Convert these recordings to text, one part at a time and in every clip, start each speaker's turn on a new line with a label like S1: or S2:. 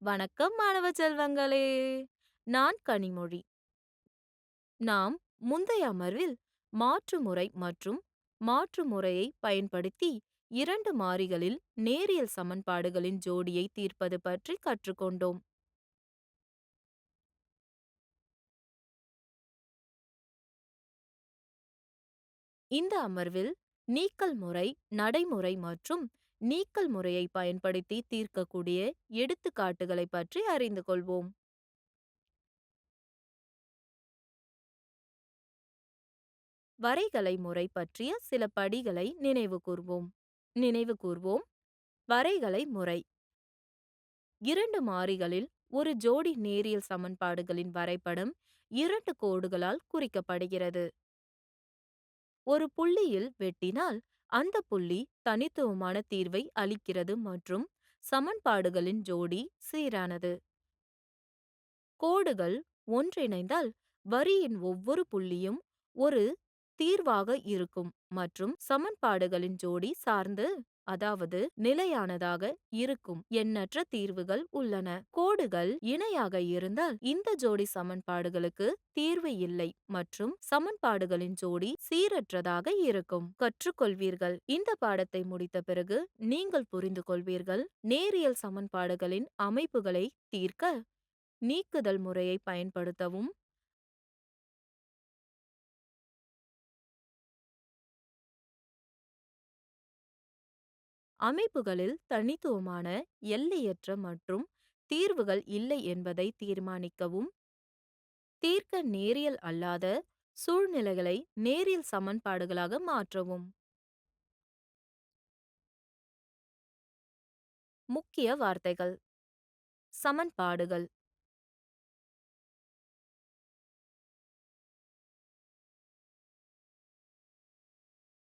S1: வணக்கம் மாணவ செல்வங்களே! நான் கனிமொழி. நாம் முந்தைய அமர்வில் மாற்று முறை மற்றும் மாற்று முறையை பயன்படுத்தி இரண்டு மாறிகளில் நேரியல் சமன்பாடுகளின் ஜோடியை தீர்ப்பது பற்றி கற்றுக்கொண்டோம். இந்த அமர்வில் நீக்கல் முறை, நடைமுறை மற்றும் நீக்கல் முறையை பயன்படுத்தி தீர்க்கக்கூடிய எடுத்துக்காட்டுகளை பற்றி அறிந்து கொள்வோம். வரைகலை முறை பற்றிய சில படிகளை நினைவு கூர்வோம். வரைகலை முறை இரண்டு மாறிகளில் ஒரு ஜோடி நேரியல் சமன்பாடுகளின் வரைபடம் இரண்டு கோடுகளால் குறிக்கப்படுகிறது. ஒரு புள்ளியில் வெட்டினால் அந்த புள்ளி தனித்துவமான தீர்வை அளிக்கிறது மற்றும் சமன்பாடுகளின் ஜோடி சீரானது. கோடுகள் ஒன்றிணைந்தால் வரியின் ஒவ்வொரு புள்ளியும் ஒரு தீர்வாக இருக்கும் மற்றும் சமன்பாடுகளின் ஜோடி சார்ந்து, அதாவது நிலையானதாக இருக்கும். எண்ணற்ற தீர்வுகள் உள்ளன. கோடுகள் இணையாக இருந்தால் இந்த ஜோடி சமன்பாடுகளுக்கு தீர்வு இல்லை மற்றும் சமன்பாடுகளின் ஜோடி சீரற்றதாக இருக்கும். கற்றுக்கொள்வீர்கள். இந்த பாடத்தை முடித்த பிறகு நீங்கள் புரிந்து கொள்வீர்கள். நேரியல் சமன்பாடுகளின் அமைப்புகளை தீர்க்க நீக்குதல் முறையை பயன்படுத்தவும், அமைப்புகளில் தனித்துவமான, எல்லையற்ற மற்றும் தீர்வுகள் இல்லை என்பதை தீர்மானிக்கவும், தீர்க்க நேரியல் அல்லாத சூழ்நிலைகளை நேரியல் சமன்பாடுகளாக மாற்றவும். முக்கிய வார்த்தைகள்: சமன்பாடுகள்,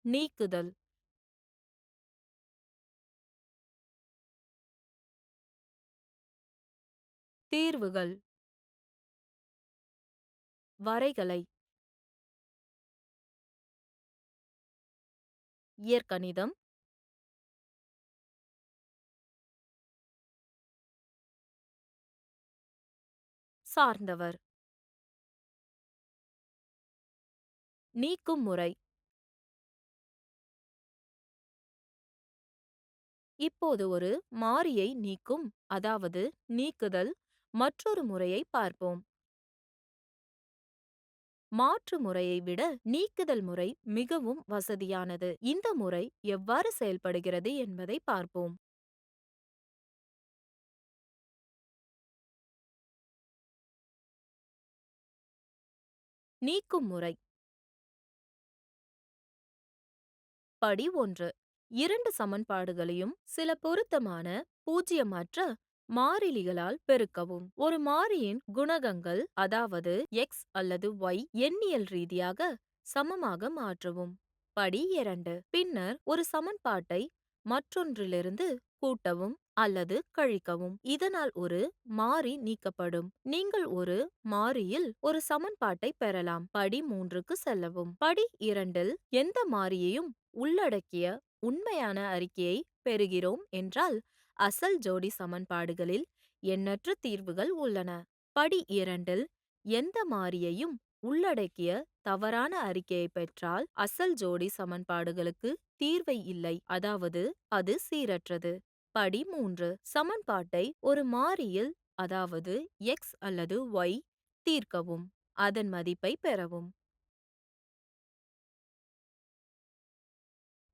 S1: நீக்குதல், தீர்வுகள், வரைகலை, இயற்கணிதம், சார்ந்தவர். நீக்கும் முறை. இப்போது ஒரு மாறியை நீக்கும், அதாவது நீக்குதல் மற்றொரு முறையை பார்ப்போம். மாற்று முறையை விட நீக்குதல் முறை மிகவும் வசதியானது. இந்த முறை எவ்வாறு செயல்படுகிறது என்பதை பார்ப்போம். நீக்கும் முறை. படி 1. இரண்டு சமன்பாடுகளையும் சில பொருத்தமான பூஜ்ஜியமற்ற மாறிலிகளால் பெருக்கவும். ஒரு மாறியின் குணகங்கள், அதாவது எக்ஸ் அல்லது ஒய், எண்ணியல் ரீதியாக சமமாக மாற்றவும். படி 2. பின்னர் ஒரு சமன்பாட்டை மற்றொன்றிலிருந்து கூட்டவும் அல்லது கழிக்கவும். இதனால் ஒரு மாறி நீக்கப்படும். நீங்கள் ஒரு மாறியில் ஒரு சமன்பாட்டை பெறலாம். படி 3க்கு செல்லவும். படி 2இல் எந்த மாறியையும் உள்ளடக்கிய உண்மையான அறிக்கையை பெறுகிறோம் என்றால் அசல் ஜோடி சமன்பாடுகளில் எண்ணற்ற தீர்வுகள் உள்ளன. படி 2இல் எந்த மாறியையும் உள்ளடக்கிய தவறான அறிக்கையை பெற்றால் அசல் ஜோடி சமன்பாடுகளுக்கு தீர்வை இல்லை, அதாவது அது சீரற்றது. படி 3. சமன்பாட்டை ஒரு மாறியில், அதாவது எக்ஸ் அல்லது ஒய், தீர்க்கவும், அதன் மதிப்பை பெறவும்.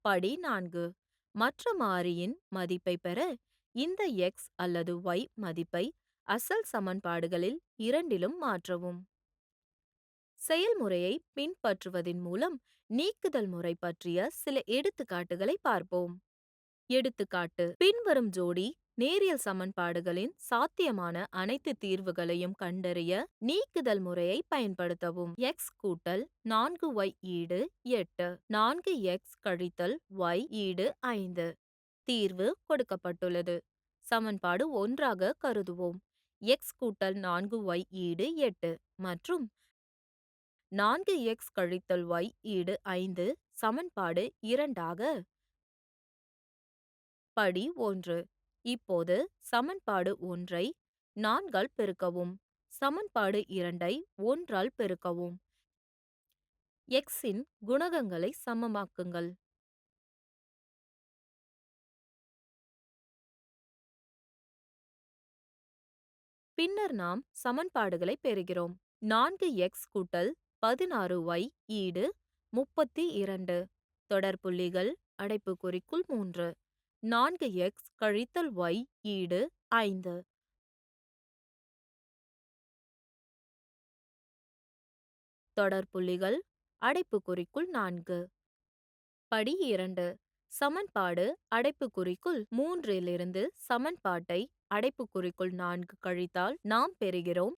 S1: படி 4. மற்ற மாறியின் மதிப்பை பெற இந்த எக்ஸ் அல்லது ஒய் மதிப்பை அசல் சமன்பாடுகளில் இரண்டிலும் மாற்றவும். செயல்முறையை பின்பற்றுவதன் மூலம் நீக்குதல் முறை பற்றிய சில எடுத்துக்காட்டுகளை பார்ப்போம். எடுத்துக்காட்டு: பின்வரும் ஜோடி நேரியல் சமன்பாடுகளின் சாத்தியமான அனைத்து தீர்வுகளையும் கண்டறிய நீக்குதல் முறையை பயன்படுத்தவும். எக்ஸ் கூட்டல் 4y ஈடு 8, 4x கழித்தல் y ஈடு 5. தீர்வு கொடுக்கப்பட்டுள்ளது. சமன்பாடு 1ஆக கருதுவோம். எக்ஸ் கூட்டல் 4y ஈடு 8 மற்றும் 4x கழித்தல் y ஈடு 5 சமன்பாடு 2ஆக. படி 1. இப்போது சமன்பாடு 1ஐ 4ஆல் பெருக்கவும். சமன்பாடு 2ஐ 1ஆல் பெருக்கவும். எக்ஸின் குணகங்களை சமமாக்குங்கள். பின்னர் நாம் சமன்பாடுகளை பெறுகிறோம். 4x கூட்டல் 16y ஈடு 32. தொடர்புள்ளிகள் அடைப்புக்குறிக்குள் 3. 4x கழித்தல் y ஈடு 5. தொடர்புள்ளிகள் அடைப்புக்குறிக்குள் 4. படி 2. சமன்பாடு அடைப்புக்குறிக்குள் 3இலிருந்து சமன்பாட்டை அடைப்புக்குறிக்குள் 4 கழித்தால் நாம் பெறுகிறோம்.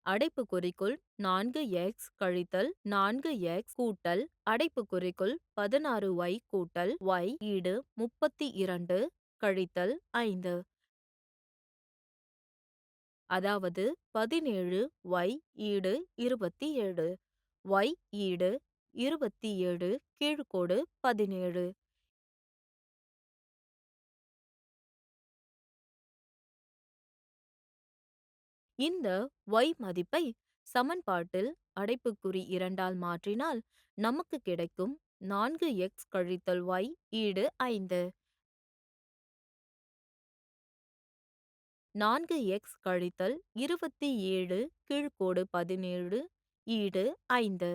S1: அடைப்புக்குறிக்குள் 4x கழித்தல் 4x கூட்டல் அடைப்புக்குறிக்குள் 16y கூட்டல் y ஈடு 32 கழித்தல் 5. அதாவது 17y ஈடு 27. y ஈடு 27 கீழ்க்கோடு 17. இந்த y மதிப்பை சமன்பாட்டில் அடைப்புக்குறி 2ஆல் மாற்றினால் நமக்கு கிடைக்கும் 4x கழித்தல் y ஈடு 5. 4x கழித்தல் 27 கீழ்க்கோடு 17 ஈடு 5.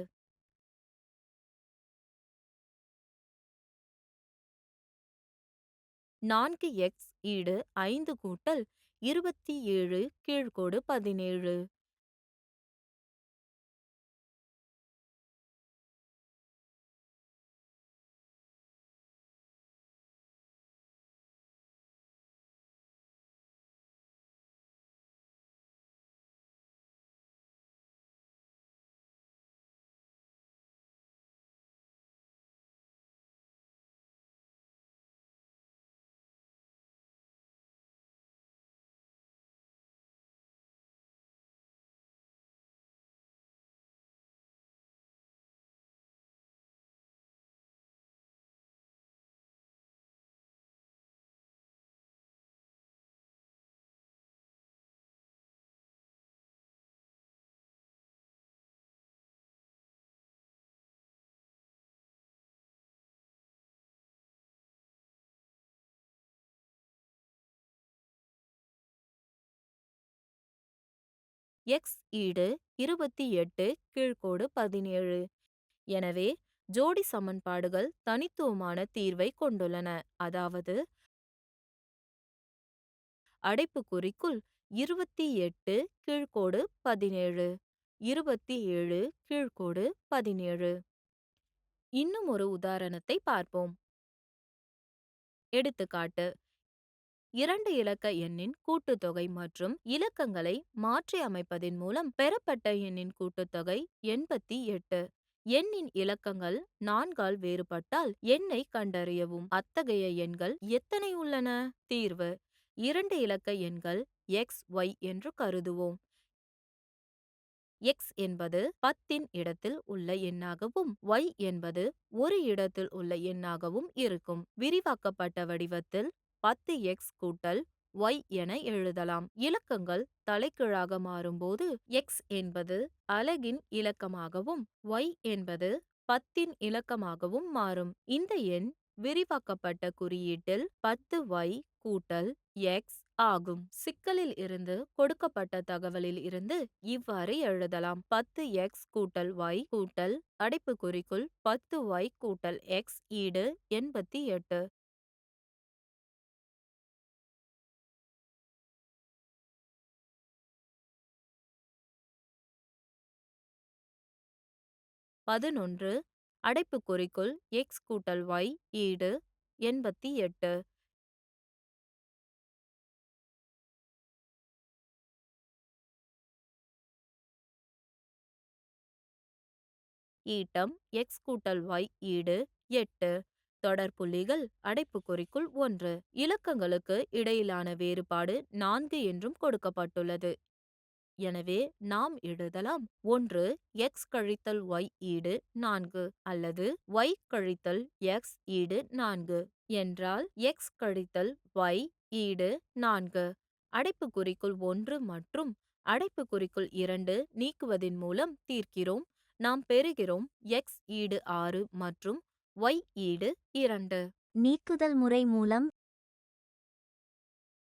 S1: 4x ஈடு 5 கூட்டல் 27 கீழ்க்கோடு 17. x ஈடு 28 கீழ்க்கோடு 17. எனவே ஜோடி சமன்பாடுகள் தனித்துவமான தீர்வை கொண்டுள்ளன. அதாவது அடைப்புக்குறிக்குள் 28 கீழ்க்கோடு 17. 27 கீழ்க்கோடு 17. இன்னும் ஒரு உதாரணத்தை பார்ப்போம். எடுத்துக்காட்டு 2 இலக்க எண்ணின் கூட்டுத்தொகை மற்றும் இலக்கங்களை மாற்றி அமைப்பதின் மூலம் பெறப்பட்ட எண்ணின் கூட்டுத்தொகை 88. எண்ணின் இலக்கங்கள் 4ஆல் வேறுபட்டால் எண்ணை கண்டறியவும். அத்தகைய எண்கள் எத்தனை உள்ளன? தீர்வு: 2 இலக்க எண்கள் x, y என்று கருதுவோம். x என்பது 10இன் இடத்தில் உள்ள எண்ணாகவும் y என்பது ஒரு இடத்தில் உள்ள எண்ணாகவும் இருக்கும். விரிவாக்கப்பட்ட வடிவத்தில் 10x கூட்டல் y என எழுதலாம். இலக்கங்கள் தலைகீழாக மாறும்போது x என்பது அலகின் இலக்கமாகவும் y என்பது 10இன் இலக்கமாகவும் மாறும். இந்த எண் விரிவாக்கப்பட்ட குறியீட்டில் 10y கூட்டல் x ஆகும். சிக்கலில் இருந்து கொடுக்கப்பட்ட தகவலில் இருந்து இவ்வாறு எழுதலாம். 10x கூட்டல் y கூட்டல் அடைப்புக்குறிக்குள் 10y கூட்டல் x ஈடு 88. பதினொன்று அடைப்புக்குறிக்குள் எக்ஸ் கூட்டல் ஒய் ஈடு 88. ஈட்டம் எக்ஸ் கூட்டல் ஒய் ஈடு 8. தொடர்புள்ளிகள் அடைப்புக்குறிக்குள் 1. இலக்கங்களுக்கு இடையிலான வேறுபாடு 4 என்றும் கொடுக்கப்பட்டுள்ளது. எனவே நாம் எழுதலாம் 1 எக்ஸ் கழித்தல் ஒய் ஈடு 4 அல்லது ஒய் கழித்தல் எக்ஸ் ஈடு 4 என்றால் எக்ஸ் கழித்தல் ஒய் ஈடு 4 அடைப்புக்குறிக்குள் 1 மற்றும் அடைப்புக்குறிக்குள் 2 நீக்குவதின் மூலம் தீர்க்கிறோம். நாம் பெறுகிறோம் எக்ஸ் ஈடு 6 மற்றும் ஒய் ஈடு 2.
S2: நீக்குதல் முறை மூலம்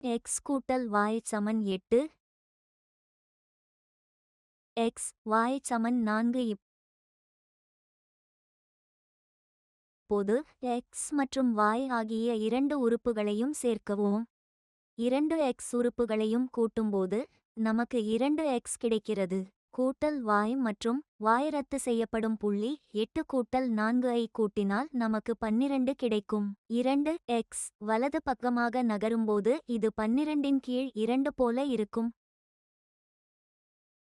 S2: எக்ஸ் கூட்டல் y சமன் 8, எக்ஸ் y சமன் 4. இப்போது எக்ஸ் மற்றும் y ஆகிய இரண்டு உறுப்புகளையும் சேர்க்கவும். 2 எக்ஸ் உறுப்புகளையும் கூட்டும்போது நமக்கு 2 எக்ஸ் கிடைக்கிறது. கூட்டல் y மற்றும் y ரத்து செய்யப்படும் புள்ளி 8 கூட்டல் 4 ஐ கூட்டினால் நமக்கு 12 கிடைக்கும். 2 எக்ஸ் வலது பக்கமாக நகரும்போது இது 12 கீழ் 2 போல இருக்கும்.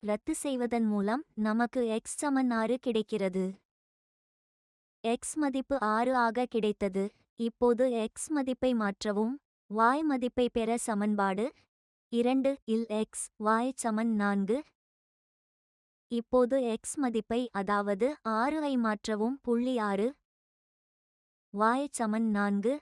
S2: ரத்து செய்வதன் மூலம் நமக்கு எக்ஸ் சமன் 6 கிடைக்கிறது. எக்ஸ் மதிப்பு 6 ஆக கிடைத்தது. இப்போது எக்ஸ் மதிப்பை மாற்றவும். y மதிப்பை பெற சமன்பாடு 2 இல் எக்ஸ் y சமன் 4. இப்போது எக்ஸ் மதிப்பை அதாவது 6 ஐ மாற்றவும். புள்ளி 6 y சமன் 4.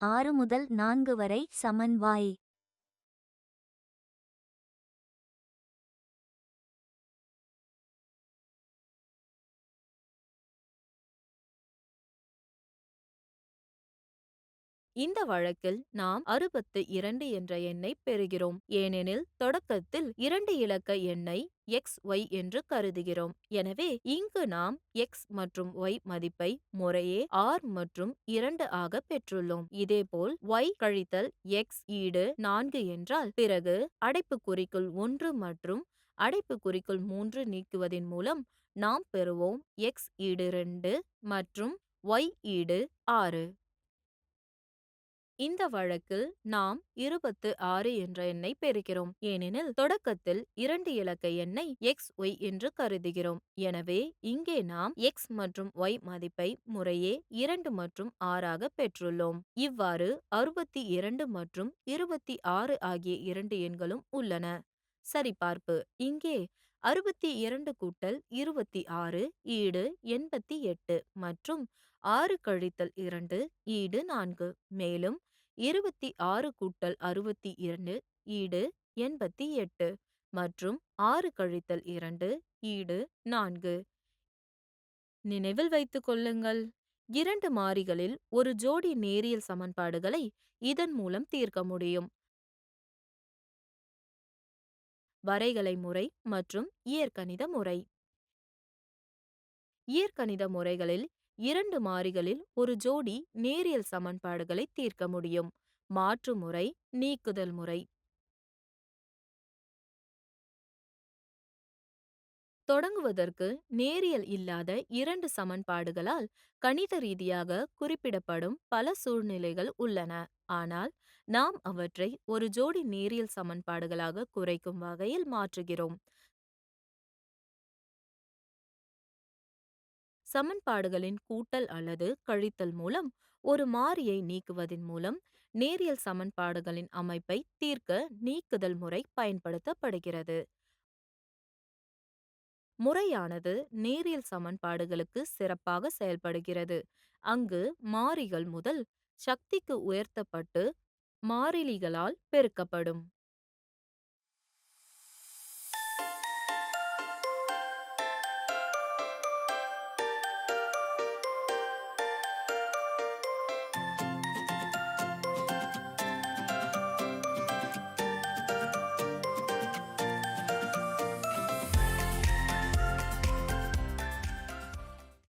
S2: ஆறு முதல் 4 வரை சமன் y.
S1: இந்த வழக்கில் நாம் 62 என்ற எண்ணை பெறுகிறோம். ஏனெனில் தொடக்கத்தில் 2 இலக்க எண்ணை எக்ஸ் ஒய் என்று கருதுகிறோம். எனவே இங்கு நாம் எக்ஸ் மற்றும் ஒய் மதிப்பை முறையே 6 மற்றும் 2 ஆக பெற்றுள்ளோம். இதேபோல் ஒய் கழித்தல் எக்ஸ் ஈடு 4 என்றால் பிறகு அடைப்புக்குறிக்குள் 1 மற்றும் அடைப்புக்குறிக்குள் 3 நீக்குவதின் மூலம் நாம் பெறுவோம் எக்ஸ் ஈடு 2 மற்றும் ஒய் ஈடு 6. இந்த வழக்கில் நாம் 26 என்ற எண்ணை பெறுகிறோம். ஏனெனில் தொடக்கத்தில் 2 இலக்க எண்ணை எக்ஸ் ஒய் என்று கருதுகிறோம். எனவே இங்கே நாம் எக்ஸ் மற்றும் ஒய் மதிப்பை முறையே 2 மற்றும் 6 ஆக பெற்றுள்ளோம். இவ்வாறு 62 மற்றும் 26 ஆகிய 2 எண்களும் உள்ளன. சரிபார்ப்பு. இங்கே 62 கூட்டல் 26 ஈடு 88 மற்றும் 6 கழித்தல் 2 ஈடு 4. மேலும் 26 கூட்டல் 62 ஈடு 88 மற்றும் 6 கழித்தல் 2 ஈடு 4. நினைவில் வைத்துக் கொள்ளுங்கள், 2 மாறிகளில் ஒரு ஜோடி நேரியல் சமன்பாடுகளை இதன் மூலம் தீர்க்க முடியும். வரைகலை முறை மற்றும் இயற்கணித முறை. இயற்கணித முறைகளில் 2 மாறிகளில் ஒரு ஜோடி நேரியல் சமன்பாடுகளை தீர்க்க முடியும். மாற்று முறை, நீக்குதல் முறை. தொடங்குவதற்கு நேரியல் இல்லாத 2 சமன்பாடுகளால் கணித ரீதியாக குறிப்பிடப்படும் பல சூழ்நிலைகள் உள்ளன. ஆனால் நாம் அவற்றை ஒரு ஜோடி நேரியல் சமன்பாடுகளாக குறைக்கும் வகையில் மாற்றுகிறோம். சமன்பாடுகளின் கூட்டல் அல்லது கழித்தல் மூலம் ஒரு மாறியை நீக்குவதன் மூலம் நேரியல் சமன்பாடுகளின் அமைப்பை தீர்க்க நீக்குதல் முறை பயன்படுத்தப்படுகிறது. முறையானது நேரியல் சமன்பாடுகளுக்கு சிறப்பாக செயல்படுகிறது. அங்கு மாறிகள் முதல் சக்திக்கு உயர்த்தப்பட்டு மாறிலிகளால் பெருக்கப்படும்.